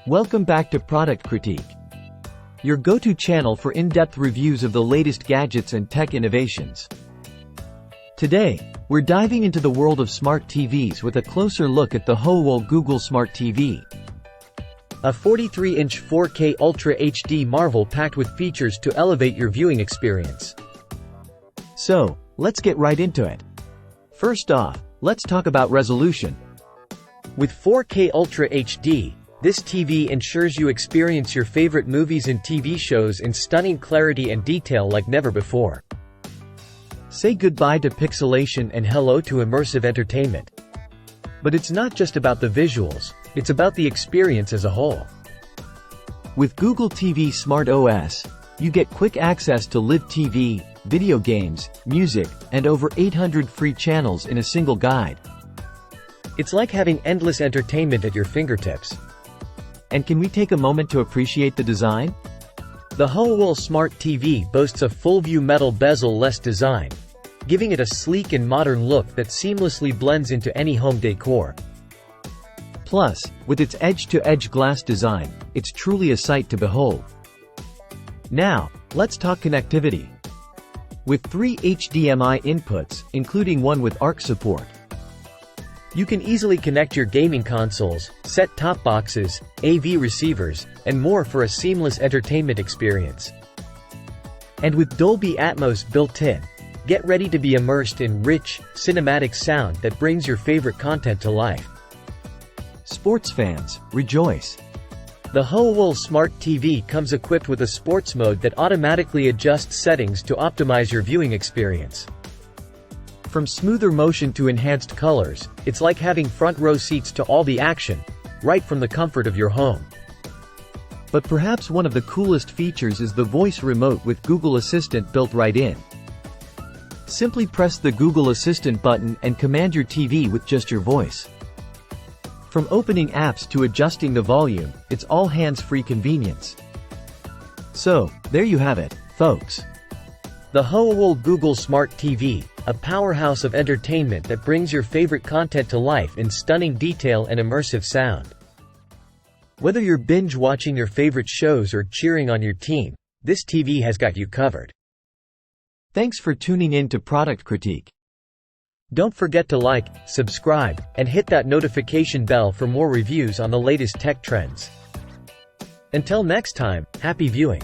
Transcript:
Welcome back to Product Critique, your go-to channel for in-depth reviews of the latest gadgets and tech innovations. Today, we're diving into the world of smart TVs with a closer look at the Hoowel Google Smart TV. A 43-inch 4K Ultra HD marvel packed with features to elevate your viewing experience. So, let's get right into it. First off, let's talk about resolution. With 4K Ultra HD, this TV ensures you experience your favorite movies and TV shows in stunning clarity and detail like never before. Say goodbye to pixelation and hello to immersive entertainment. But it's not just about the visuals, it's about the experience as a whole. With Google TV Smart OS, you get quick access to live TV, video games, music, and over 800 free channels in a single guide. It's like having endless entertainment at your fingertips. And can we take a moment to appreciate the design? The Hoowel Smart TV boasts a full-view metal bezel-less design, giving it a sleek and modern look that seamlessly blends into any home decor. Plus, with its edge-to-edge glass design, it's truly a sight to behold. Now, let's talk connectivity. With 3 HDMI inputs, including one with ARC support, you can easily connect your gaming consoles, set-top boxes, AV receivers, and more for a seamless entertainment experience. And with Dolby Atmos built in, get ready to be immersed in rich, cinematic sound that brings your favorite content to life. Sports fans, rejoice! The Hoowel Smart TV comes equipped with a sports mode that automatically adjusts settings to optimize your viewing experience. From smoother motion to enhanced colors, it's like having front-row seats to all the action, right from the comfort of your home. But perhaps one of the coolest features is the voice remote with Google Assistant built right in. Simply press the Google Assistant button and command your TV with just your voice. From opening apps to adjusting the volume, it's all hands-free convenience. So, there you have it, folks. The Hoowel Google Smart TV, a powerhouse of entertainment that brings your favorite content to life in stunning detail and immersive sound. Whether you're binge-watching your favorite shows or cheering on your team, this TV has got you covered. Thanks for tuning in to Product Critique. Don't forget to like, subscribe, and hit that notification bell for more reviews on the latest tech trends. Until next time, happy viewing!